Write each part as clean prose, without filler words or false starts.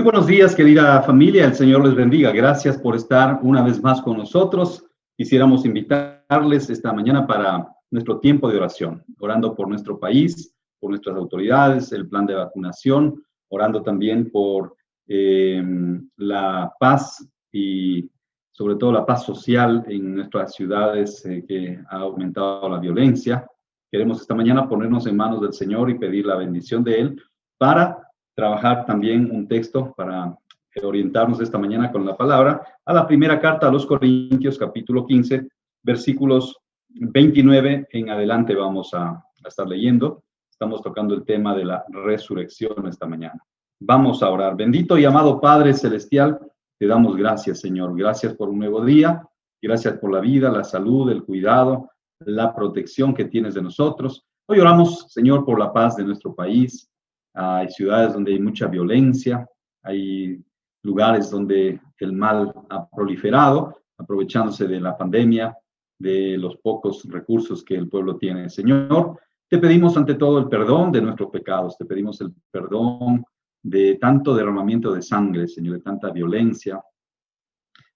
Muy buenos días, querida familia. El Señor les bendiga. Gracias por estar una vez más con nosotros. Quisiéramos invitarles esta mañana para nuestro tiempo de oración, orando por nuestro país, por nuestras autoridades, el plan de vacunación, orando también por la paz y sobre todo la paz social en nuestras ciudades que ha aumentado la violencia. Queremos esta mañana ponernos en manos del Señor y pedir la bendición de Él para trabajar también un texto para orientarnos esta mañana con la palabra a la primera carta a los Corintios, capítulo 15, versículos 29 en adelante vamos a estar leyendo. Estamos tocando el tema de la resurrección esta mañana. Vamos a orar. Bendito y amado Padre Celestial, te damos gracias, Señor. Gracias por un nuevo día. Gracias por la vida, la salud, el cuidado, la protección que tienes de nosotros. Hoy oramos, Señor, por la paz de nuestro país. Hay ciudades donde hay mucha violencia, hay lugares donde el mal ha proliferado, aprovechándose de la pandemia, de los pocos recursos que el pueblo tiene. Señor, te pedimos ante todo el perdón de nuestros pecados, te pedimos el perdón de tanto derramamiento de sangre, Señor, de tanta violencia,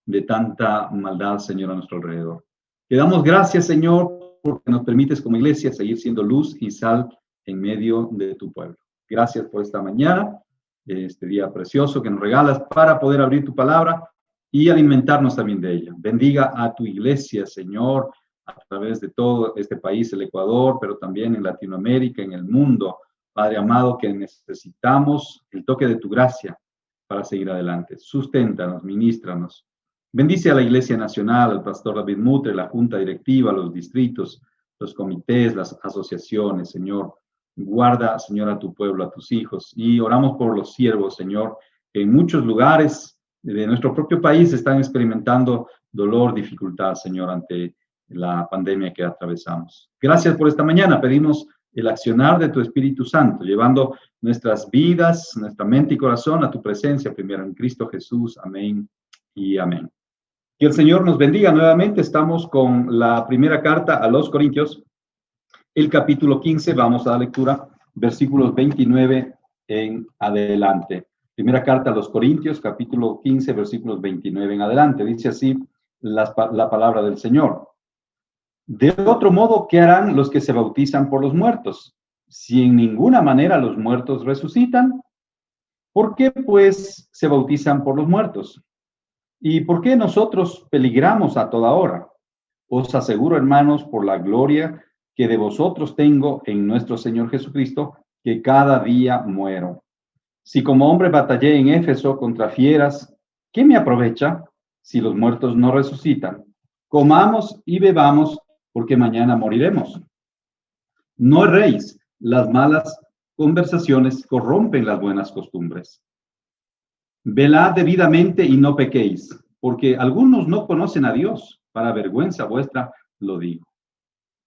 de tanta maldad, Señor, a nuestro alrededor. Te damos gracias, Señor, porque nos permites como iglesia seguir siendo luz y sal en medio de tu pueblo. Gracias por esta mañana, este día precioso que nos regalas para poder abrir tu palabra y alimentarnos también de ella. Bendiga a tu iglesia, Señor, a través de todo este país, el Ecuador, pero también en Latinoamérica, en el mundo. Padre amado, que necesitamos el toque de tu gracia para seguir adelante. Susténtanos, ministranos. Bendice a la Iglesia Nacional, al pastor David Mutre, la junta directiva, los distritos, los comités, las asociaciones, Señor. Guarda, Señor, a tu pueblo, a tus hijos. Y oramos por los siervos, Señor, que en muchos lugares de nuestro propio país están experimentando dolor, dificultad, Señor, ante la pandemia que atravesamos. Gracias por esta mañana. Pedimos el accionar de tu Espíritu Santo, llevando nuestras vidas, nuestra mente y corazón a tu presencia, primero en Cristo Jesús. Amén y amén. Que el Señor nos bendiga nuevamente. Estamos con la primera carta a los Corintios, el capítulo 15, vamos a la lectura, versículos 29 en adelante. Primera carta a los Corintios, capítulo 15, versículos 29 en adelante. Dice así la palabra del Señor. De otro modo, ¿qué harán los que se bautizan por los muertos? Si en ninguna manera los muertos resucitan, ¿por qué pues se bautizan por los muertos? ¿Y por qué nosotros peligramos a toda hora? Os aseguro, hermanos, por la gloria que de vosotros tengo en nuestro Señor Jesucristo, que cada día muero. Si como hombre batallé en Éfeso contra fieras, ¿qué me aprovecha si los muertos no resucitan? Comamos y bebamos, porque mañana moriremos. No erréis, las malas conversaciones corrompen las buenas costumbres. Velad debidamente y no pequéis, porque algunos no conocen a Dios, para vergüenza vuestra lo digo.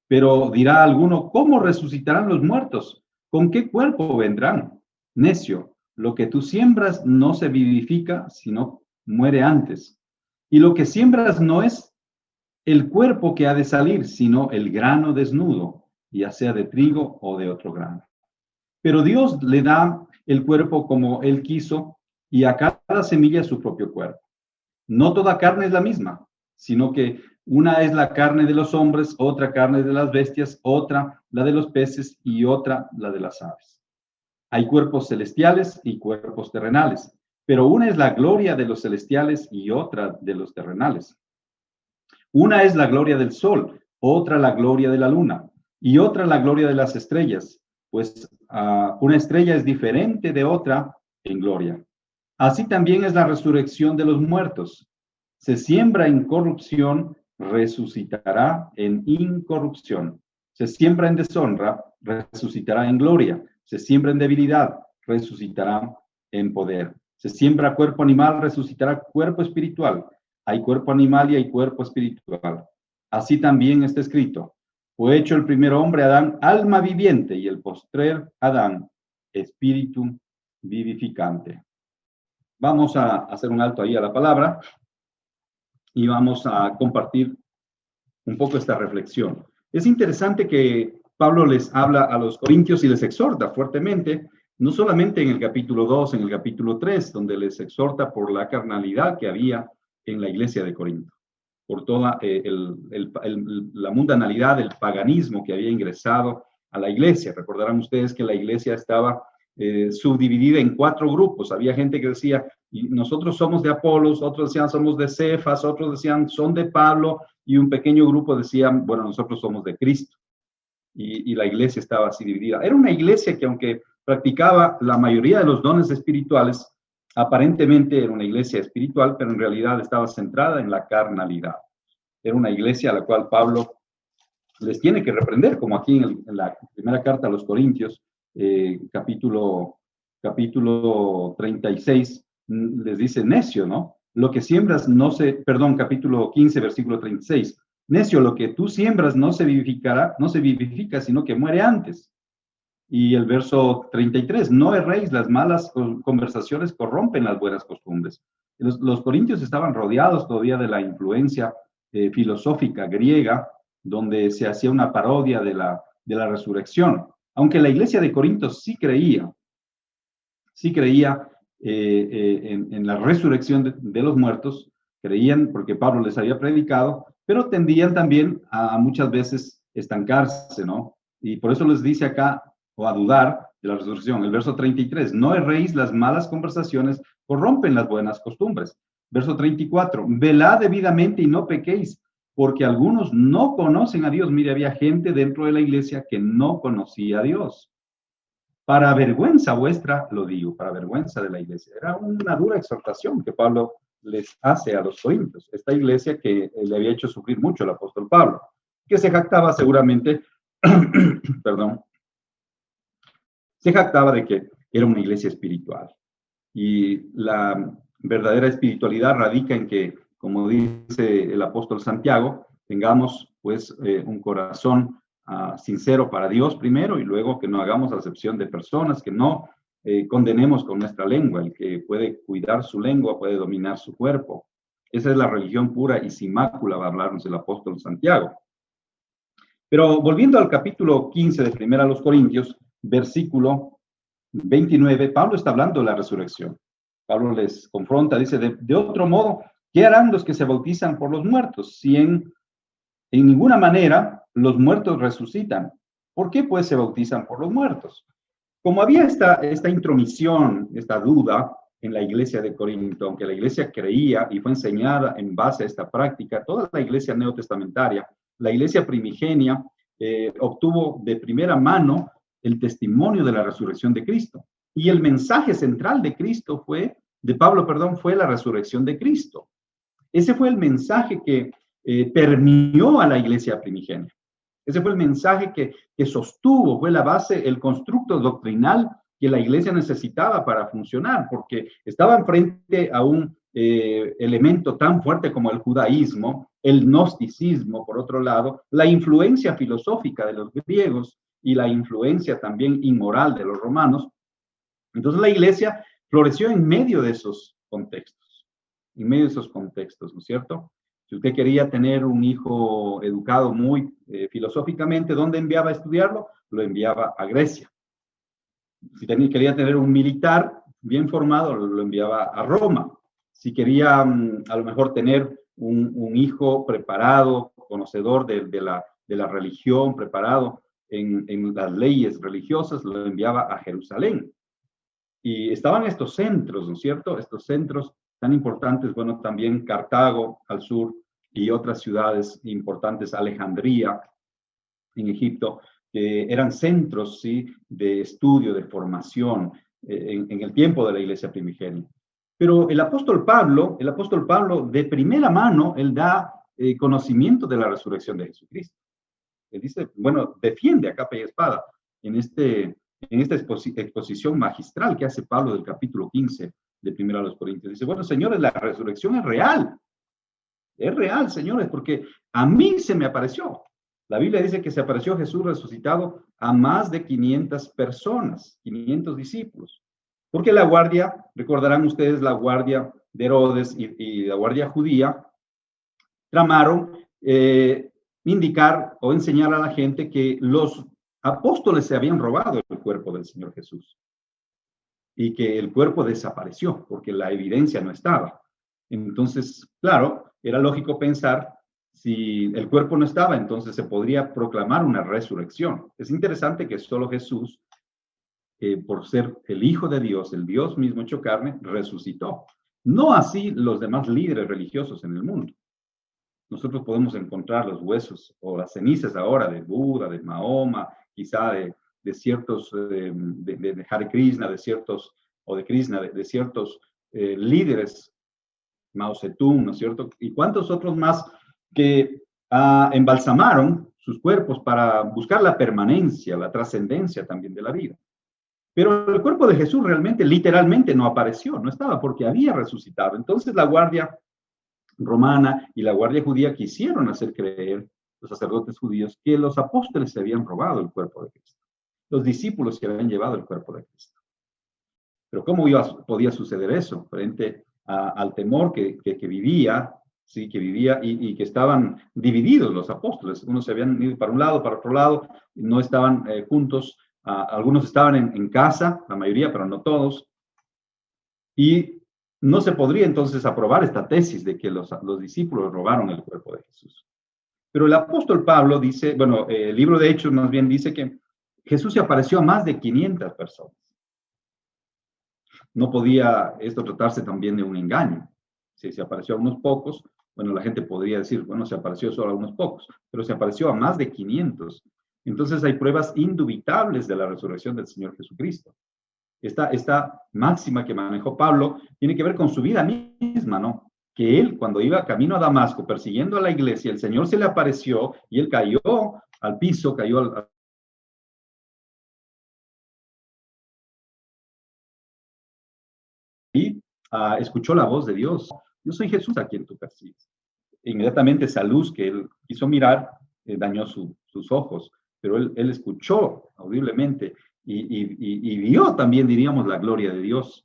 Pero dirá alguno, ¿cómo resucitarán los muertos? ¿Con qué cuerpo vendrán? Necio, lo que tú siembras no se vivifica, sino muere antes. Y lo que siembras no es el cuerpo que ha de salir, sino el grano desnudo, ya sea de trigo o de otro grano. Pero Dios le da el cuerpo como Él quiso, y a cada semilla su propio cuerpo. No toda carne es la misma, sino que una es la carne de los hombres, otra carne de las bestias, otra la de los peces y otra la de las aves. Hay cuerpos celestiales y cuerpos terrenales, pero una es la gloria de los celestiales y otra de los terrenales. Una es la gloria del sol, otra la gloria de la luna y otra la gloria de las estrellas, pues una estrella es diferente de otra en gloria. Así también es la resurrección de los muertos. Se siembra en corrupción, resucitará en incorrupción. Se siembra en deshonra, resucitará en gloria. Se siembra en debilidad, resucitará en poder. Se siembra cuerpo animal, resucitará cuerpo espiritual. Hay cuerpo animal y hay cuerpo espiritual. Así también está escrito. Fue hecho el primer hombre, Adán, alma viviente, y el postrer Adán, espíritu vivificante. Vamos a hacer un alto ahí a la palabra y vamos a compartir un poco esta reflexión. Es interesante que Pablo les habla a los corintios y les exhorta fuertemente no solamente en el capítulo 2, en el capítulo 3, donde les exhorta por la carnalidad que había en la iglesia de Corinto, por toda la mundanalidad, el paganismo que había ingresado a la iglesia. Recordarán ustedes que la iglesia estaba subdividida en 4 grupos. Había gente que decía, nosotros somos de Apolos, otros decían somos de Cefas, otros decían son de Pablo, y un pequeño grupo decían, bueno, nosotros somos de Cristo. Y la iglesia estaba así dividida. Era una iglesia que, aunque practicaba la mayoría de los dones espirituales, aparentemente era una iglesia espiritual, pero en realidad estaba centrada en la carnalidad. Era una iglesia a la cual Pablo les tiene que reprender, como aquí en la primera carta a los Corintios, capítulo 36, les dice necio, ¿no? Lo que siembras no se, perdón, capítulo 15, versículo 36. Necio, lo que tú siembras no se vivifica, sino que muere antes. Y el verso 33, no erréis, las malas conversaciones corrompen las buenas costumbres. Los corintios estaban rodeados todavía de la influencia filosófica griega, donde se hacía una parodia de la resurrección. Aunque la iglesia de Corinto sí creía en la resurrección de los muertos, creían porque Pablo les había predicado, pero tendían también a muchas veces estancarse, ¿no? Y por eso les dice acá, o a dudar de la resurrección. El verso 33, no erréis, las malas conversaciones corrompen las buenas costumbres. Verso 34, velad debidamente y no pequéis, porque algunos no conocen a Dios. Mire, había gente dentro de la iglesia que no conocía a Dios. Para vergüenza vuestra, lo digo, para vergüenza de la iglesia. Era una dura exhortación que Pablo les hace a los corintios. Esta iglesia que le había hecho sufrir mucho el apóstol Pablo, que se jactaba seguramente, perdón, se jactaba de que era una iglesia espiritual. Y la verdadera espiritualidad radica en que, como dice el apóstol Santiago, tengamos pues un corazón sincero para Dios primero, y luego que no hagamos acepción de personas, que no condenemos con nuestra lengua. El que puede cuidar su lengua puede dominar su cuerpo. Esa es la religión pura y sin mácula, va a hablarnos el apóstol Santiago. Pero volviendo al capítulo 15 de Primera a los Corintios, versículo 29, Pablo está hablando de la resurrección. Pablo les confronta, dice, de otro modo, ¿qué harán los que se bautizan por los muertos? Si en ninguna manera los muertos resucitan, ¿por qué pues se bautizan por los muertos? Como había esta intromisión, esta duda en la iglesia de Corinto, aunque la iglesia creía y fue enseñada en base a esta práctica, toda la iglesia neotestamentaria, la iglesia primigenia, obtuvo de primera mano el testimonio de la resurrección de Cristo. Y el mensaje central de Cristo de Pablo, fue la resurrección de Cristo. Ese fue el mensaje que permeó a la iglesia primigenia. Ese fue el mensaje que sostuvo, fue la base, el constructo doctrinal que la iglesia necesitaba para funcionar, porque estaban frente a un elemento tan fuerte como el judaísmo, el gnosticismo, por otro lado, la influencia filosófica de los griegos y la influencia también inmoral de los romanos. Entonces la iglesia floreció en medio de esos contextos, ¿no es cierto? Si usted quería tener un hijo educado muy filosóficamente, ¿dónde enviaba a estudiarlo? Lo enviaba a Grecia. Si quería tener un militar bien formado, lo enviaba a Roma. Si quería a lo mejor tener un hijo preparado, conocedor de la religión, preparado en las leyes religiosas, lo enviaba a Jerusalén. Y estaban estos centros, ¿no es cierto? Estos centros tan importantes, bueno, también Cartago al sur y otras ciudades importantes, Alejandría en Egipto, que eran centros, ¿sí?, de estudio, de formación en el tiempo de la iglesia primigenia. Pero el apóstol Pablo, de primera mano, él da conocimiento de la resurrección de Jesucristo. Él dice, bueno, defiende a capa y espada en esta exposición magistral que hace Pablo del capítulo 15 de Primera a los Corintios. Dice, bueno, señores, la resurrección es real, señores, porque a mí se me apareció. La Biblia dice que se apareció Jesús resucitado a más de 500 personas, 500 discípulos. Porque la guardia, recordarán ustedes la guardia de Herodes y la guardia judía, tramaron indicar o enseñar a la gente que los apóstoles se habían robado el cuerpo del Señor Jesús. y que el cuerpo desapareció porque la evidencia no estaba. Entonces, claro, era lógico pensar, si el cuerpo no estaba, entonces se podría proclamar una resurrección. Es interesante que solo Jesús, por ser el Hijo de Dios, el Dios mismo hecho carne, resucitó. No así los demás líderes religiosos en el mundo. Nosotros podemos encontrar los huesos o las cenizas ahora de Buda, de Mahoma, quizá de ciertos, de Hare Krishna, de ciertos, o de Krishna, de ciertos líderes, Mao Zedong, ¿no es cierto? Y cuántos otros más que embalsamaron sus cuerpos para buscar la permanencia, la trascendencia también de la vida. Pero el cuerpo de Jesús realmente, literalmente, no apareció, no estaba porque había resucitado. Entonces la guardia romana y la guardia judía quisieron hacer creer, los sacerdotes judíos, que los apóstoles se habían robado el cuerpo de Cristo, los discípulos que habían llevado el cuerpo de Cristo. Pero ¿cómo podía suceder eso frente al temor que vivía, sí, que vivía y que estaban divididos los apóstoles? Unos se habían ido para un lado, para otro lado, no estaban juntos, algunos estaban en casa, la mayoría, pero no todos. Y no se podría entonces aprobar esta tesis de que los discípulos robaron el cuerpo de Jesús. Pero el apóstol Pablo dice, bueno, el libro de Hechos más bien dice que Jesús se apareció a más de 500 personas. No podía esto tratarse también de un engaño. Si se apareció a unos pocos, bueno, la gente podría decir, bueno, se apareció solo a unos pocos, pero se apareció a más de 500. Entonces hay pruebas indubitables de la resurrección del Señor Jesucristo. Esta máxima que manejó Pablo tiene que ver con su vida misma, ¿no? Que él, cuando iba camino a Damasco persiguiendo a la iglesia, el Señor se le apareció y él cayó al piso, cayó al y escuchó la voz de Dios. Yo soy Jesús a quien tú persigues. Inmediatamente esa luz que él quiso mirar dañó sus ojos, pero él escuchó audiblemente y vio también, diríamos, la gloria de Dios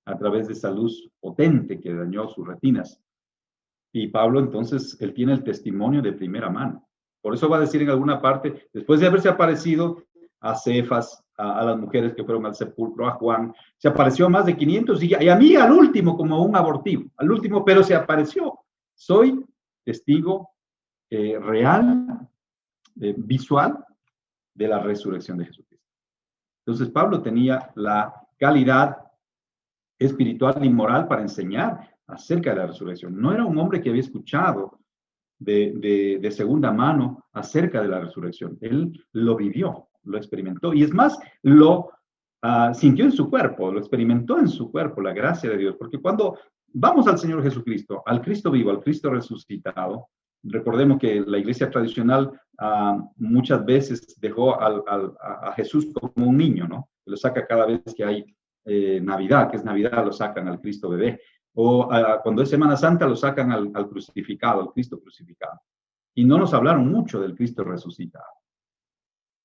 a través de esa luz potente que dañó sus retinas. Y Pablo, entonces, él tiene el testimonio de primera mano. Por eso va a decir en alguna parte, después de haberse aparecido a Cefas, a las mujeres que fueron al sepulcro, a Juan, se apareció a más de 500 y a mí al último como un abortivo, al último, pero se apareció. Soy testigo real, visual, de la resurrección de Jesucristo. Entonces Pablo tenía la calidad espiritual y moral para enseñar acerca de la resurrección. No era un hombre que había escuchado de segunda mano acerca de la resurrección. Él lo vivió, lo experimentó y es más, lo sintió en su cuerpo, lo experimentó en su cuerpo, la gracia de Dios. Porque cuando vamos al Señor Jesucristo, al Cristo vivo, al Cristo resucitado, recordemos que la iglesia tradicional muchas veces dejó a Jesús como un niño, ¿no? Lo saca cada vez que hay Navidad, que es Navidad, lo sacan al Cristo bebé. O cuando es Semana Santa lo sacan al crucificado, al Cristo crucificado. Y no nos hablaron mucho del Cristo resucitado.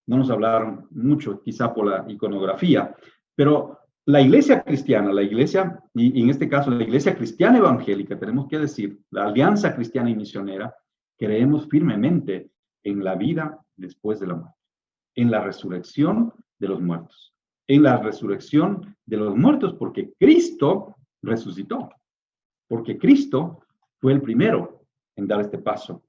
No nos hablaron mucho, quizá por la iconografía, pero la iglesia cristiana, la iglesia, y en este caso la iglesia cristiana evangélica, tenemos que decir, la alianza cristiana y misionera, creemos firmemente en la vida después de la muerte, en la resurrección de los muertos, en la resurrección de los muertos, porque Cristo resucitó, porque Cristo fue el primero en dar este paso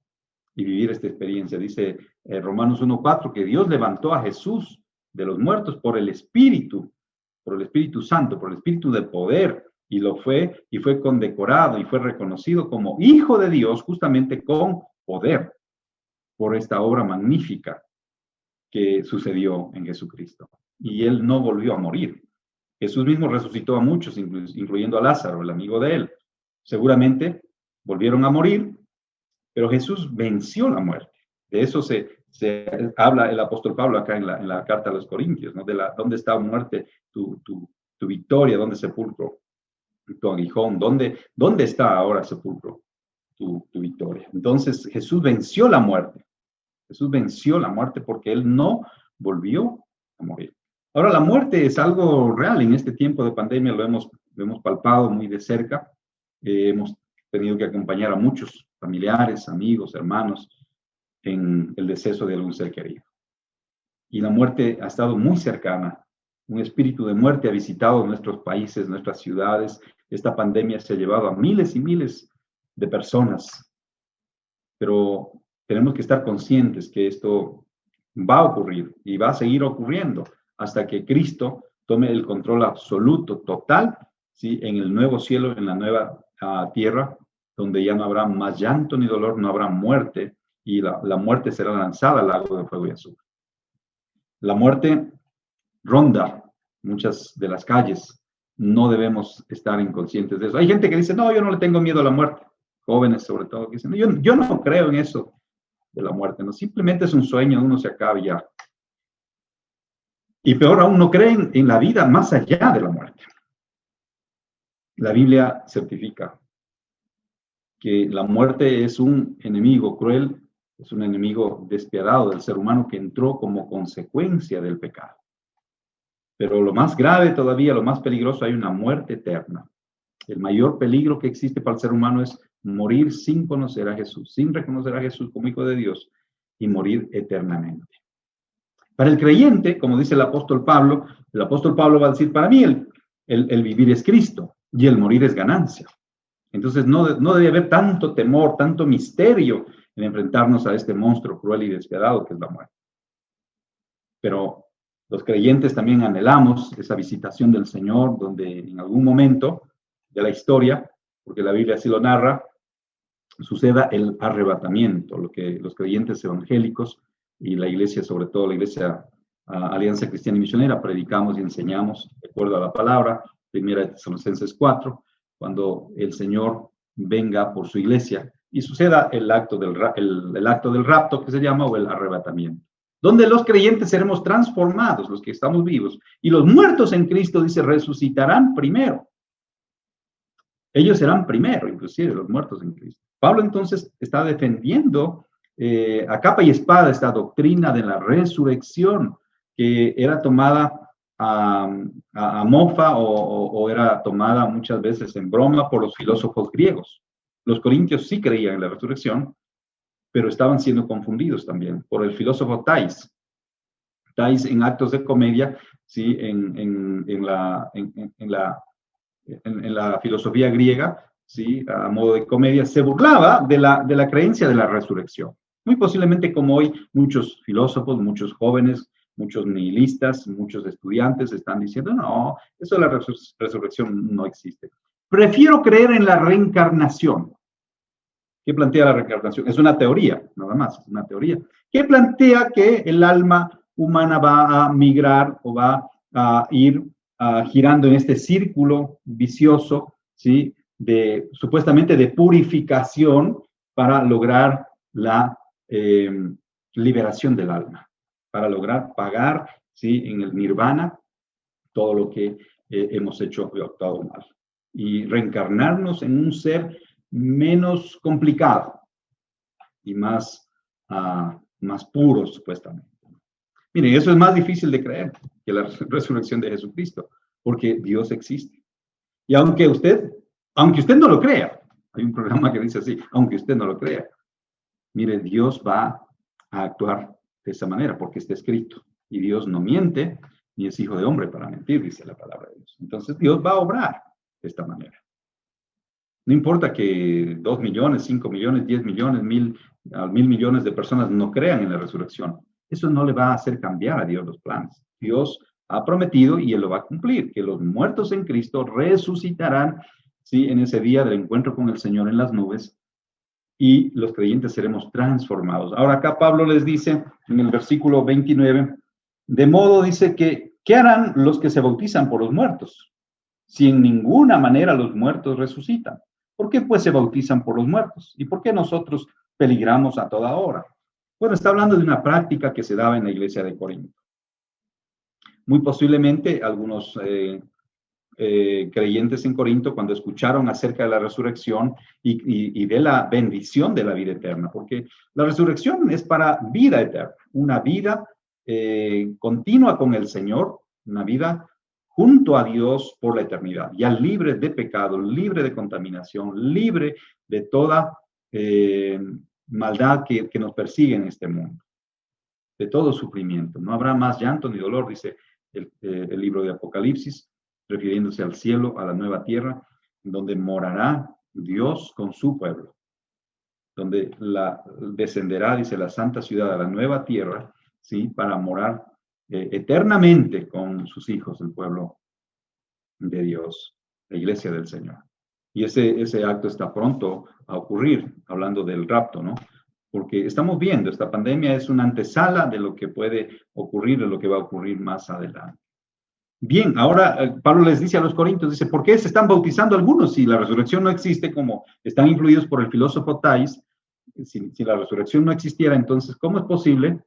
y vivir esta experiencia. Dice Romanos 1:4 que Dios levantó a Jesús de los muertos por el Espíritu Santo, por el Espíritu de poder, y fue condecorado y fue reconocido como Hijo de Dios justamente con poder por esta obra magnífica que sucedió en Jesucristo. Y él no volvió a morir. Jesús mismo resucitó a muchos, incluyendo a Lázaro, el amigo de él. Seguramente volvieron a morir, pero Jesús venció la muerte. De eso se habla el apóstol Pablo acá en la carta a los Corintios, ¿no? ¿Dónde está muerte tu victoria? ¿Dónde sepulcro tu aguijón? ¿Dónde está ahora sepulcro tu victoria? Entonces Jesús venció la muerte. Jesús venció la muerte porque él no volvió a morir. Ahora, la muerte es algo real. En este tiempo de pandemia lo hemos palpado muy de cerca. Hemos tenido que acompañar a muchos familiares, amigos, hermanos en el deceso de algún ser querido. Y la muerte ha estado muy cercana Un espíritu de muerte ha visitado nuestros países, nuestras ciudades. Esta pandemia se ha llevado a miles y miles de personas. Pero tenemos que estar conscientes que esto va a ocurrir y va a seguir ocurriendo hasta que Cristo tome el control absoluto, total, ¿sí? En el nuevo cielo, en la nueva tierra, donde ya no habrá más llanto ni dolor, no habrá muerte, y la muerte será lanzada al lago de fuego y azufre. La muerte ronda muchas de las calles. No debemos estar inconscientes de eso. Hay gente que dice, no, yo no le tengo miedo a la muerte. Jóvenes, sobre todo, que dicen, yo no creo en eso de la muerte, no, simplemente es un sueño, uno se acaba y ya. Y peor aún, no creen en la vida más allá de la muerte. La Biblia certifica que la muerte es un enemigo cruel, es un enemigo despiadado del ser humano que entró como consecuencia del pecado. Pero lo más grave todavía, lo más peligroso, hay una muerte eterna. El mayor peligro que existe para el ser humano es morir sin conocer a Jesús, sin reconocer a Jesús como Hijo de Dios y morir eternamente. Para el creyente, como dice el apóstol Pablo va a decir, para mí el vivir es Cristo y el morir es ganancia. Entonces no debe haber tanto temor, tanto misterio en enfrentarnos a este monstruo cruel y despiadado que es la muerte. Pero los creyentes también anhelamos esa visitación del Señor, donde en algún momento de la historia, porque la Biblia así lo narra, suceda el arrebatamiento, lo que los creyentes evangélicos y la iglesia, sobre todo la iglesia Alianza Cristiana y Misionera, predicamos y enseñamos de acuerdo a la palabra, 1 Tesalonicenses 4, cuando el Señor venga por su iglesia y suceda el acto del rapto que se llama, o el arrebatamiento, donde los creyentes seremos transformados, los que estamos vivos, y los muertos en Cristo, dice, resucitarán primero. Ellos serán primero, inclusive los muertos en Cristo. Pablo entonces está defendiendo a capa y espada esta doctrina de la resurrección, que era tomada a mofa o era tomada muchas veces en broma por los filósofos griegos. Los corintios sí creían en la resurrección, pero estaban siendo confundidos también por el filósofo Thais. Thais, en Actos de Comedia, ¿sí? en la filosofía griega, ¿sí? A modo de comedia, se burlaba de la creencia de la resurrección. Muy posiblemente como hoy muchos filósofos, muchos jóvenes, muchos nihilistas, muchos estudiantes están diciendo, no, eso de la resurrección no existe. Prefiero creer en la reencarnación. ¿Qué plantea la reencarnación? Es una teoría, nada más, es una teoría. ¿Qué plantea que el alma humana va a migrar o va a ir girando en este círculo vicioso, ¿sí? Supuestamente de purificación para lograr la liberación del alma, para lograr pagar, ¿sí? En el nirvana todo lo que hemos hecho y actuado mal. Y reencarnarnos en un ser menos complicado y más puro, supuestamente. Miren, eso es más difícil de creer que la resurrección de Jesucristo, porque Dios existe. Y aunque usted no lo crea, hay un programa que dice así, aunque usted no lo crea, mire, Dios va a actuar de esa manera, porque está escrito. Y Dios no miente, ni es hijo de hombre para mentir, dice la palabra de Dios. Entonces Dios va a obrar de esta manera. No importa que 2 millones, 5 millones, 10 millones, 1,000 millones de personas no crean en la resurrección. Eso no le va a hacer cambiar a Dios los planes. Dios ha prometido y Él lo va a cumplir, que los muertos en Cristo resucitarán, ¿sí? En ese día del encuentro con el Señor en las nubes, y los creyentes seremos transformados. Ahora acá Pablo les dice en el versículo 29, de modo dice que, ¿qué harán los que se bautizan por los muertos? Si en ninguna manera los muertos resucitan. ¿Por qué pues se bautizan por los muertos? ¿Y por qué nosotros peligramos a toda hora? Bueno, está hablando de una práctica que se daba en la iglesia de Corinto. Muy posiblemente algunos creyentes en Corinto, cuando escucharon acerca de la resurrección y de la bendición de la vida eterna, porque la resurrección es para vida eterna, una vida continua con el Señor, una vida junto a Dios por la eternidad, ya libre de pecado, libre de contaminación, libre de toda maldad que nos persigue en este mundo, de todo sufrimiento. No habrá más llanto ni dolor, dice el libro de Apocalipsis, refiriéndose al cielo, a la nueva tierra, donde morará Dios con su pueblo, donde descenderá, dice, la santa ciudad a la nueva tierra, ¿sí? Para morar eternamente con sus hijos, el pueblo de Dios, la iglesia del Señor. Y ese acto está pronto a ocurrir, hablando del rapto, ¿no? Porque estamos viendo, esta pandemia es una antesala de lo que puede ocurrir, de lo que va a ocurrir más adelante. Bien, ahora Pablo les dice a los corintios, dice, ¿por qué se están bautizando algunos si la resurrección no existe, como están influidos por el filósofo Thais? Si la resurrección no existiera, entonces, ¿cómo es posible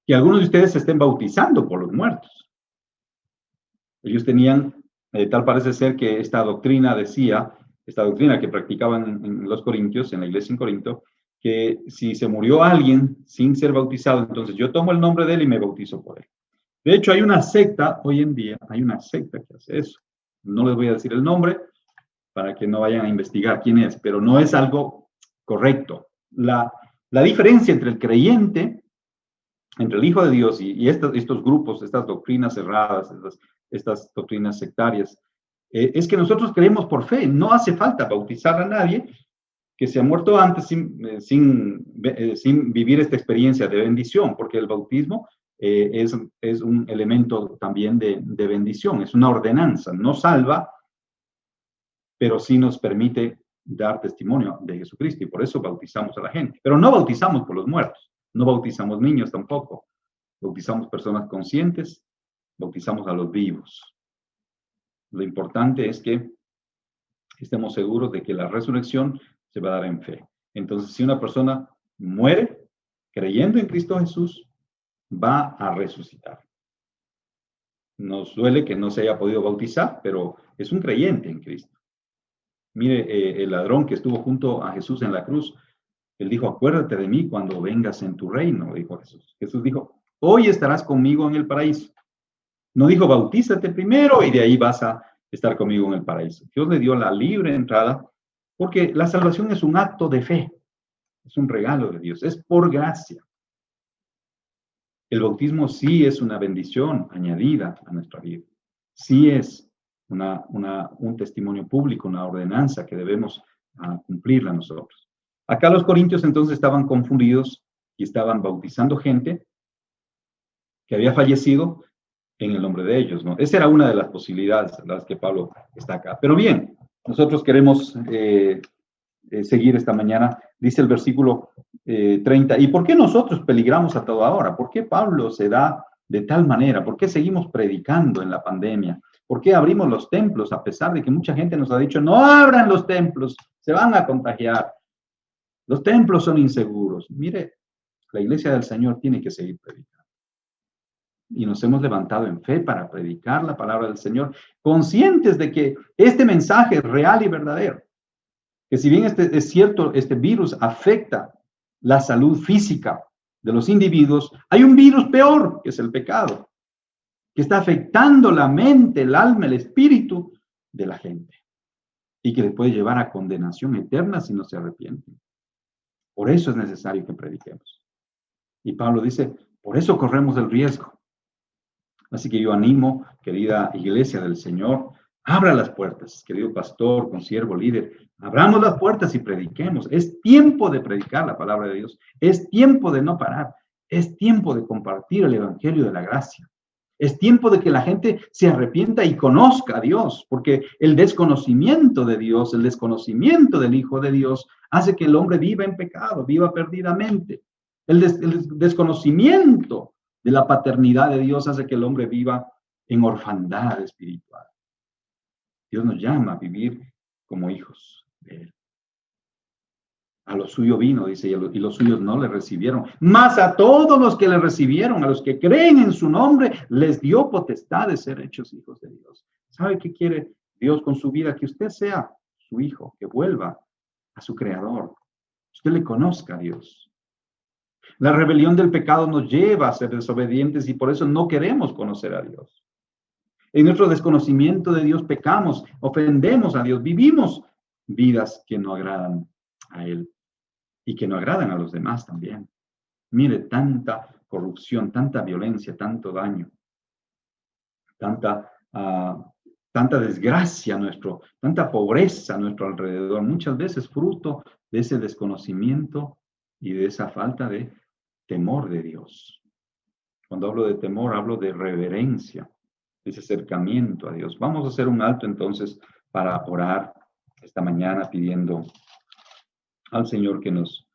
que algunos de ustedes se estén bautizando por los muertos? Ellos tenían, tal parece ser que esta doctrina que practicaban en los corintios, en la iglesia en Corinto, que si se murió alguien sin ser bautizado, entonces yo tomo el nombre de él y me bautizo por él. De hecho, hay una secta, hoy en día, hay una secta que hace eso. No les voy a decir el nombre para que no vayan a investigar quién es, pero no es algo correcto. La diferencia entre el creyente, entre el Hijo de Dios y estos grupos, estas doctrinas cerradas, estas doctrinas sectarias, es que nosotros creemos por fe. No hace falta bautizar a nadie que se ha muerto antes sin vivir esta experiencia de bendición, porque el bautismo es un elemento también de bendición, es una ordenanza, no salva, pero sí nos permite dar testimonio de Jesucristo y por eso bautizamos a la gente. Pero no bautizamos por los muertos, no bautizamos niños tampoco, bautizamos personas conscientes, bautizamos a los vivos. Lo importante es que estemos seguros de que la resurrección se va a dar en fe. Entonces, si una persona muere creyendo en Cristo Jesús, va a resucitar. Nos duele que no se haya podido bautizar, pero es un creyente en Cristo. Mire, el ladrón que estuvo junto a Jesús en la cruz, él dijo, acuérdate de mí cuando vengas en tu reino, dijo Jesús. Jesús dijo, hoy estarás conmigo en el paraíso. No dijo, bautízate primero y de ahí vas a estar conmigo en el paraíso. Dios le dio la libre entrada porque la salvación es un acto de fe, es un regalo de Dios, es por gracia. El bautismo sí es una bendición añadida a nuestra vida. Sí es un testimonio público, una ordenanza que debemos cumplirla nosotros. Acá los corintios entonces estaban confundidos y estaban bautizando gente que había fallecido en el nombre de ellos, ¿no? Esa era una de las posibilidades a las que Pablo está acá. Pero bien, nosotros queremos seguir esta mañana. Dice el versículo 30, ¿y por qué nosotros peligramos a toda hora? ¿Por qué Pablo se da de tal manera? ¿Por qué seguimos predicando en la pandemia? ¿Por qué abrimos los templos a pesar de que mucha gente nos ha dicho, no abran los templos, se van a contagiar? Los templos son inseguros. Mire, la iglesia del Señor tiene que seguir predicando. Y nos hemos levantado en fe para predicar la palabra del Señor, conscientes de que este mensaje es real y verdadero. Que si bien es cierto, este virus afecta la salud física de los individuos, hay un virus peor, que es el pecado, que está afectando la mente, el alma, el espíritu de la gente y que le puede llevar a condenación eterna si no se arrepienten. Por eso es necesario que prediquemos. Y Pablo dice, por eso corremos el riesgo. Así que yo animo, querida iglesia del Señor, abra las puertas, querido pastor, consiervo, líder, abramos las puertas y prediquemos. Es tiempo de predicar la palabra de Dios, es tiempo de no parar, es tiempo de compartir el evangelio de la gracia. Es tiempo de que la gente se arrepienta y conozca a Dios, porque el desconocimiento de Dios, el desconocimiento del Hijo de Dios, hace que el hombre viva en pecado, viva perdidamente. El desconocimiento de la paternidad de Dios hace que el hombre viva en orfandad espiritual. Dios nos llama a vivir como hijos de Él. A lo suyo vino, dice, y los suyos no le recibieron. Mas a todos los que le recibieron, a los que creen en su nombre, les dio potestad de ser hechos hijos de Dios. ¿Sabe qué quiere Dios con su vida? Que usted sea su hijo, que vuelva a su creador. Usted le conozca a Dios. La rebelión del pecado nos lleva a ser desobedientes y por eso no queremos conocer a Dios. En nuestro desconocimiento de Dios pecamos, ofendemos a Dios, vivimos vidas que no agradan a Él y que no agradan a los demás también. Mire, tanta corrupción, tanta violencia, tanto daño. tanta desgracia tanta pobreza a nuestro alrededor, muchas veces fruto de ese desconocimiento y de esa falta de temor de Dios. Cuando hablo de temor, hablo de reverencia, de ese acercamiento a Dios. Vamos a hacer un alto entonces para orar esta mañana pidiendo al Señor que nos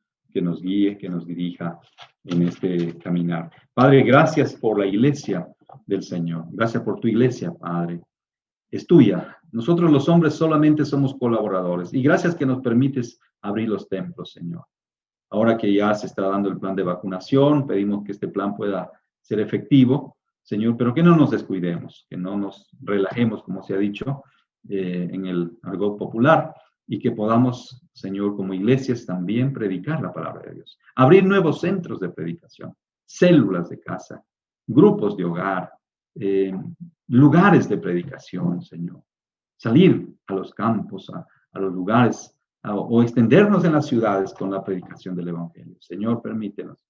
guíe, que nos dirija en este caminar. Padre, gracias por la iglesia del Señor. Gracias por tu iglesia, Padre. Es tuya. Nosotros los hombres solamente somos colaboradores. Y gracias que nos permites abrir los templos, Señor. Ahora que ya se está dando el plan de vacunación, pedimos que este plan pueda ser efectivo, Señor, pero que no nos descuidemos, que no nos relajemos, como se ha dicho en el argot popular, y que podamos, Señor, como iglesias también predicar la palabra de Dios. Abrir nuevos centros de predicación, células de casa, grupos de hogar, lugares de predicación, Señor. Salir a los campos, a los lugares, o extendernos en las ciudades con la predicación del Evangelio. Señor, permítenos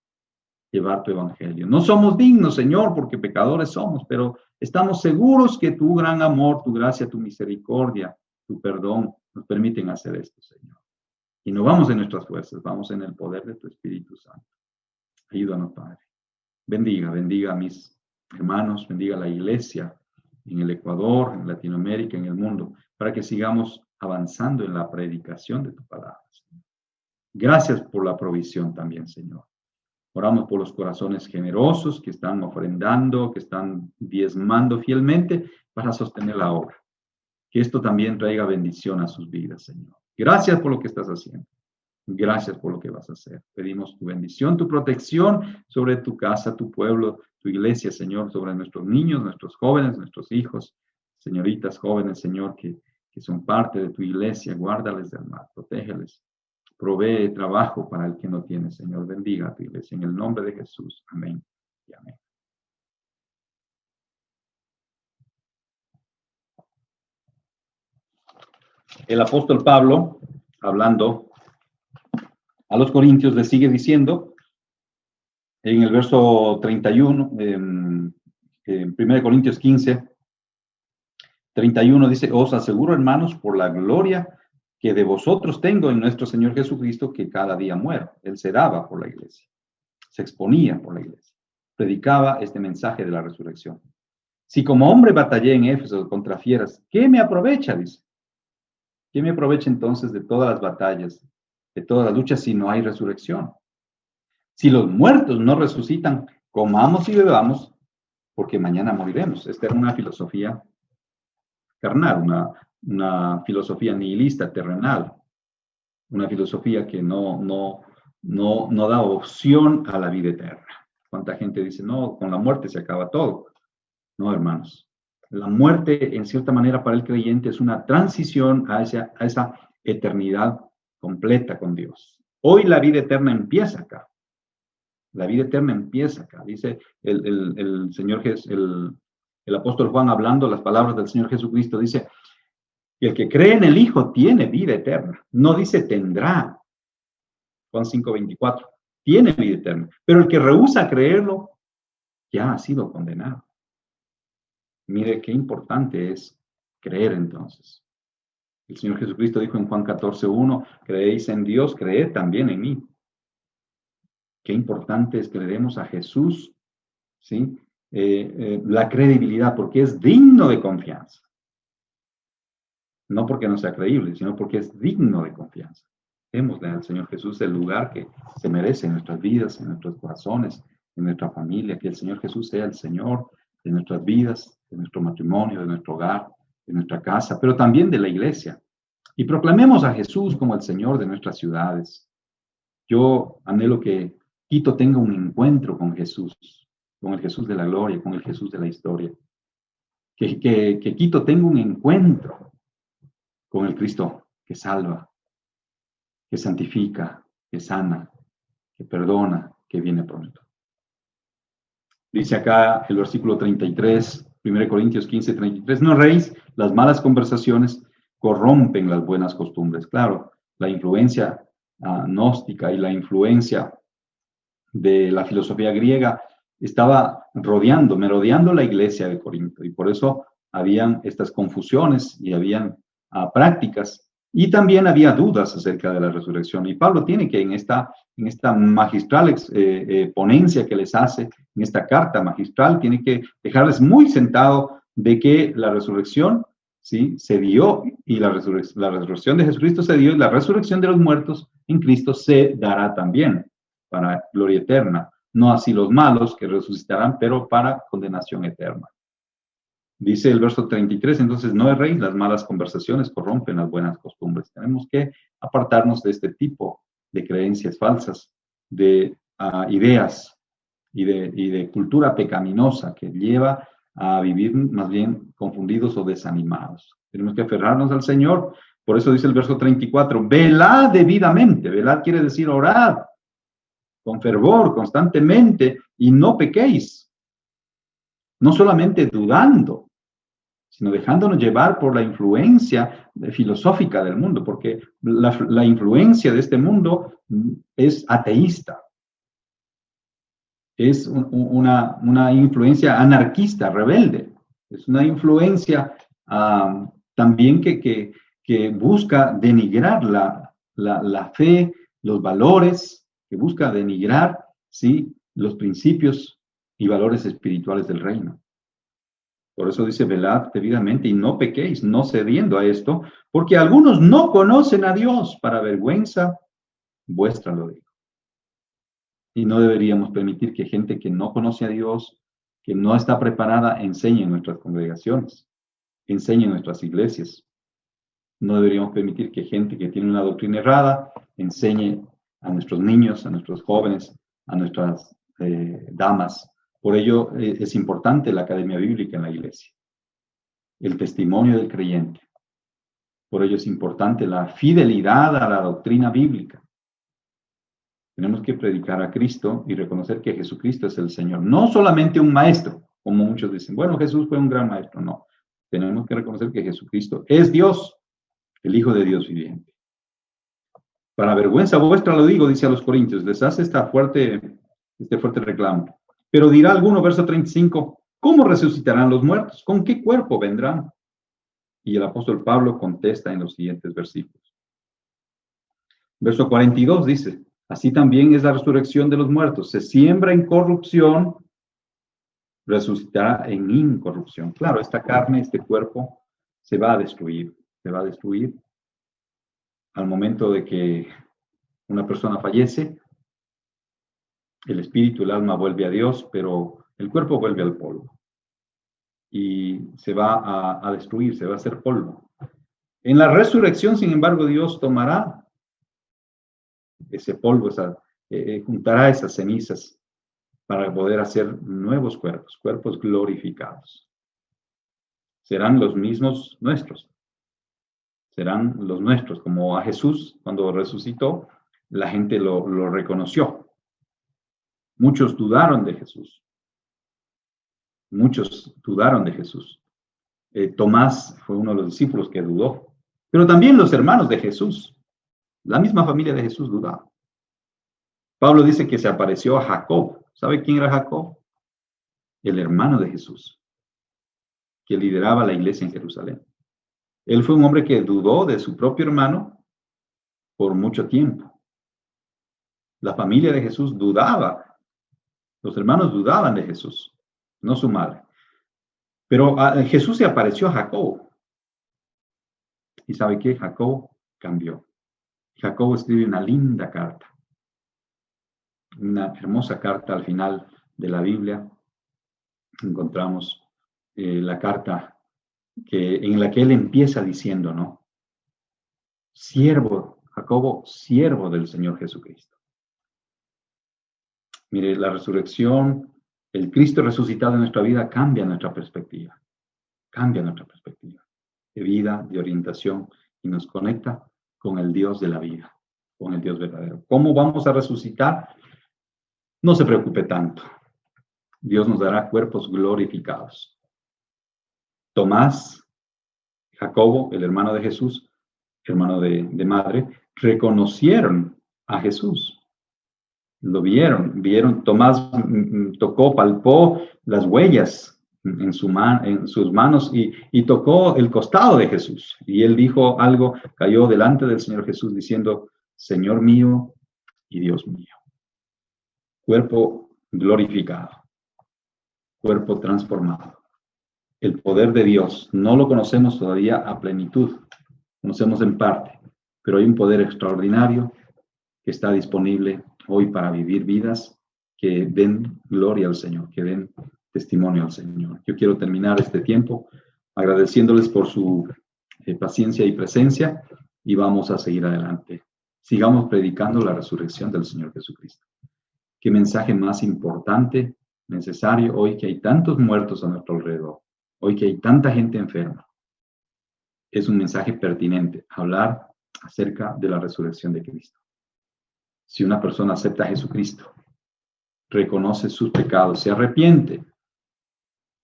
llevar tu Evangelio. No somos dignos, Señor, porque pecadores somos, pero estamos seguros que tu gran amor, tu gracia, tu misericordia, tu perdón nos permiten hacer esto, Señor. Y no vamos en nuestras fuerzas, vamos en el poder de tu Espíritu Santo. Ayúdanos, Padre. Bendiga a mis hermanos, bendiga a la iglesia en el Ecuador, en Latinoamérica, en el mundo, para que sigamos avanzando en la predicación de tu palabra, Señor. Gracias por la provisión también, Señor. Oramos por los corazones generosos que están ofrendando, que están diezmando fielmente para sostener la obra. Que esto también traiga bendición a sus vidas, Señor. Gracias por lo que estás haciendo. Gracias por lo que vas a hacer. Pedimos tu bendición, tu protección sobre tu casa, tu pueblo, tu iglesia, Señor, sobre nuestros niños, nuestros jóvenes, nuestros hijos, señoritas jóvenes, Señor, que son parte de tu iglesia. Guárdales del mal, protégeles. Provee trabajo para el que no tiene, Señor. Bendiga a tu iglesia. En el nombre de Jesús. Amén y amén. El apóstol Pablo, hablando a los corintios, le sigue diciendo en el verso 31, en 1 Corintios 15, 31, dice: os aseguro, hermanos, por la gloria que de vosotros tengo en nuestro Señor Jesucristo, que cada día muero. Él se daba por la iglesia, se exponía por la iglesia, predicaba este mensaje de la resurrección. Si como hombre batallé en Éfeso contra fieras, ¿qué me aprovecha? Dice. ¿Qué me aprovecha entonces de todas las batallas, de todas las luchas, si no hay resurrección? Si los muertos no resucitan, comamos y bebamos, porque mañana moriremos. Esta era una filosofía carnal, una filosofía nihilista, terrenal, una filosofía que no da opción a la vida eterna. ¿Cuánta gente dice, no, con la muerte se acaba todo? No, hermanos. La muerte, en cierta manera, para el creyente es una transición a esa eternidad completa con Dios. Hoy la vida eterna empieza acá. La vida eterna empieza acá. Dice el Señor, el apóstol Juan, hablando las palabras del Señor Jesucristo, dice que el que cree en el Hijo tiene vida eterna. No dice tendrá. Juan 5:24. Tiene vida eterna. Pero el que rehúsa creerlo ya ha sido condenado. Mire qué importante es creer entonces. El Señor Jesucristo dijo en Juan 14:1, creéis en Dios, creed también en mí. Qué importante es que le demos a Jesús, ¿sí? La credibilidad, porque es digno de confianza. No porque no sea creíble, sino porque es digno de confianza. Démosle al Señor Jesús el lugar que se merece en nuestras vidas, en nuestros corazones, en nuestra familia, que el Señor Jesús sea el Señor de nuestras vidas, de nuestro matrimonio, de nuestro hogar, de nuestra casa, pero también de la iglesia. Y proclamemos a Jesús como el Señor de nuestras ciudades. Yo anhelo que Quito tenga un encuentro con Jesús, con el Jesús de la gloria, con el Jesús de la historia. Que Quito tenga un encuentro con el Cristo que salva, que santifica, que sana, que perdona, que viene pronto. Dice acá el versículo 33, 1 Corintios 15, 33, no erréis, las malas conversaciones corrompen las buenas costumbres. Claro, la influencia gnóstica y la influencia de la filosofía griega estaba merodeando la iglesia de Corinto, y por eso habían estas confusiones y habían prácticas, y también había dudas acerca de la resurrección. Y Pablo tiene que en esta magistral ponencia que les hace, en esta carta magistral, tiene que dejarles muy sentado de que la resurrección, ¿sí?, se dio, y la resurrección de Jesucristo se dio, y la resurrección de los muertos en Cristo se dará también para gloria eterna. No así los malos que resucitarán, pero para condenación eterna. Dice el verso 33, entonces no erréis, las malas conversaciones corrompen las buenas costumbres. Tenemos que apartarnos de este tipo de creencias falsas, de ideas y de cultura pecaminosa que lleva a vivir más bien confundidos o desanimados. Tenemos que aferrarnos al Señor. Por eso dice el verso 34, velad debidamente. Velad quiere decir orad con fervor, constantemente, y no pequéis. No solamente dudando, sino dejándonos llevar por la influencia filosófica del mundo, porque la influencia de este mundo es ateísta. Es una influencia anarquista, rebelde. Es una influencia también que busca denigrar la fe, los valores, que busca denigrar, ¿sí?, los principios y valores espirituales del reino. Por eso dice, velad debidamente y no pequéis, no cediendo a esto, porque algunos no conocen a Dios, para vergüenza vuestra lo digo. Y no deberíamos permitir que gente que no conoce a Dios, que no está preparada, enseñe en nuestras congregaciones, enseñe en nuestras iglesias. No deberíamos permitir que gente que tiene una doctrina errada enseñe a nuestros niños, a nuestros jóvenes, a nuestras damas. Por ello es importante la academia bíblica en la iglesia, el testimonio del creyente. Por ello es importante la fidelidad a la doctrina bíblica. Tenemos que predicar a Cristo y reconocer que Jesucristo es el Señor. No solamente un maestro, como muchos dicen, bueno, Jesús fue un gran maestro. No, tenemos que reconocer que Jesucristo es Dios, el Hijo de Dios viviente. Para vergüenza vuestra lo digo, dice a los Corintios, les hace este fuerte reclamo. Pero dirá alguno, verso 35, ¿cómo resucitarán los muertos? ¿Con qué cuerpo vendrán? Y el apóstol Pablo contesta en los siguientes versículos. Verso 42 dice, así también es la resurrección de los muertos. Se siembra en corrupción, resucitará en incorrupción. Claro, esta carne, este cuerpo, se va a destruir. Al momento de que una persona fallece, el espíritu, el alma vuelve a Dios, pero el cuerpo vuelve al polvo. Y se va a destruir, se va a hacer polvo. En la resurrección, sin embargo, Dios tomará ese polvo, juntará esas cenizas para poder hacer nuevos cuerpos glorificados. Serán los mismos nuestros. Serán los nuestros, como a Jesús, cuando resucitó, la gente lo reconoció. Muchos dudaron de Jesús. Tomás fue uno de los discípulos que dudó. Pero también los hermanos de Jesús, la misma familia de Jesús dudaba. Pablo dice que se apareció a Jacob. ¿Sabe quién era Jacob? El hermano de Jesús, que lideraba la iglesia en Jerusalén. Él fue un hombre que dudó de su propio hermano por mucho tiempo. La familia de Jesús dudaba. Los hermanos dudaban de Jesús, no su madre. Pero Jesús se apareció a Jacob. ¿Y sabe qué? Jacob cambió. Jacob escribe una linda carta. Una hermosa carta al final de la Biblia. Encontramos la carta en la que él empieza diciendo, ¿no? Jacobo, siervo del Señor Jesucristo. Mire, la resurrección, el Cristo resucitado en nuestra vida cambia nuestra perspectiva de vida, de orientación, y nos conecta con el Dios de la vida, con el Dios verdadero. ¿Cómo vamos a resucitar? No se preocupe tanto. Dios nos dará cuerpos glorificados. Tomás, Jacobo, el hermano de Jesús, hermano de madre, reconocieron a Jesús. Lo vieron, Tomás tocó, palpó las huellas en sus manos y tocó el costado de Jesús. Y él dijo algo, cayó delante del Señor Jesús diciendo, Señor mío y Dios mío. Cuerpo glorificado, cuerpo transformado. El poder de Dios no lo conocemos todavía a plenitud, conocemos en parte, pero hay un poder extraordinario que está disponible hoy para vivir vidas que den gloria al Señor, que den testimonio al Señor. Yo quiero terminar este tiempo agradeciéndoles por su paciencia y presencia y vamos a seguir adelante. Sigamos predicando la resurrección del Señor Jesucristo. Qué mensaje más importante, necesario hoy que hay tantos muertos a nuestro alrededor, hoy que hay tanta gente enferma. Es un mensaje pertinente, hablar acerca de la resurrección de Cristo. Si una persona acepta a Jesucristo, reconoce sus pecados, se arrepiente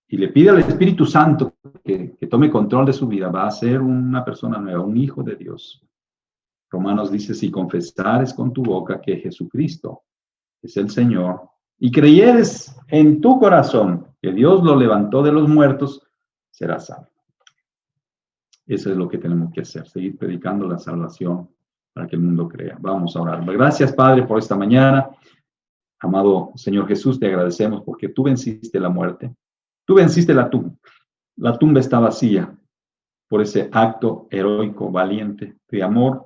y le pide al Espíritu Santo que tome control de su vida, va a ser una persona nueva, un hijo de Dios. Romanos dice, si confesares con tu boca que Jesucristo es el Señor y creyeres en tu corazón que Dios lo levantó de los muertos, serás salvo. Eso es lo que tenemos que hacer, seguir predicando la salvación para que el mundo crea. Vamos a orar. Gracias, Padre, por esta mañana. Amado Señor Jesús, te agradecemos porque tú venciste la muerte. Tú venciste la tumba. La tumba está vacía por ese acto heroico, valiente, de amor,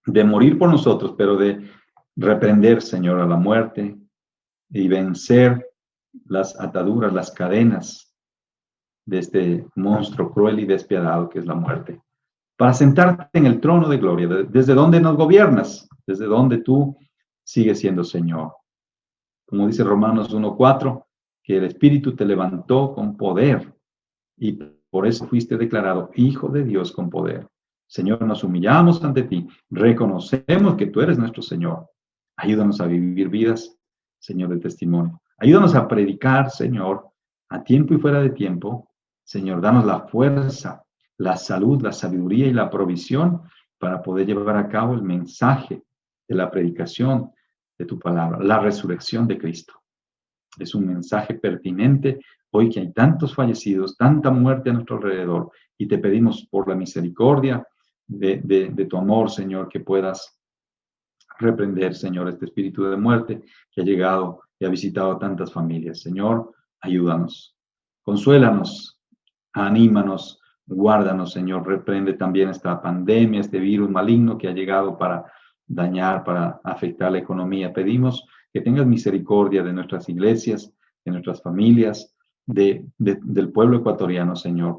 de morir por nosotros, pero de reprender, Señor, a la muerte y vencer las ataduras, las cadenas de este monstruo cruel y despiadado que es la muerte, para sentarte en el trono de gloria, desde donde nos gobiernas, desde donde tú sigues siendo Señor. Como dice Romanos 1:4, que el Espíritu te levantó con poder y por eso fuiste declarado Hijo de Dios con poder. Señor, nos humillamos ante ti, reconocemos que tú eres nuestro Señor. Ayúdanos a vivir vidas, Señor, de testimonio. Ayúdanos a predicar, Señor, a tiempo y fuera de tiempo. Señor, danos la fuerza, la salud, la sabiduría y la provisión para poder llevar a cabo el mensaje de la predicación de tu palabra, la resurrección de Cristo. Es un mensaje pertinente hoy que hay tantos fallecidos, tanta muerte a nuestro alrededor, y te pedimos por la misericordia de tu amor, Señor, que puedas reprender, Señor, este espíritu de muerte que ha llegado y ha visitado a tantas familias. Señor, ayúdanos, consuélanos, anímanos, guárdanos, Señor, reprende también esta pandemia, este virus maligno que ha llegado para dañar, para afectar la economía. Pedimos que tengas misericordia de nuestras iglesias, de nuestras familias, del pueblo ecuatoriano, Señor,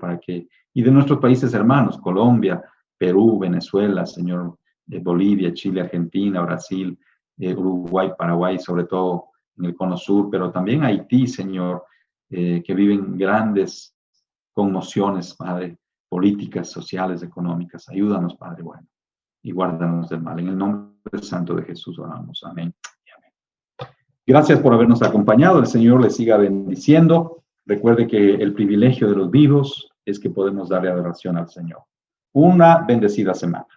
y de nuestros países hermanos, Colombia, Perú, Venezuela, Señor, Bolivia, Chile, Argentina, Brasil, Uruguay, Paraguay, sobre todo en el Cono Sur, pero también Haití, Señor, que viven grandes conmociones, Padre, políticas, sociales, económicas. Ayúdanos, Padre bueno, y guárdanos del mal. En el nombre santo de Jesús oramos. Amén. Gracias por habernos acompañado. El Señor les siga bendiciendo. Recuerde que el privilegio de los vivos es que podemos darle adoración al Señor. Una bendecida semana.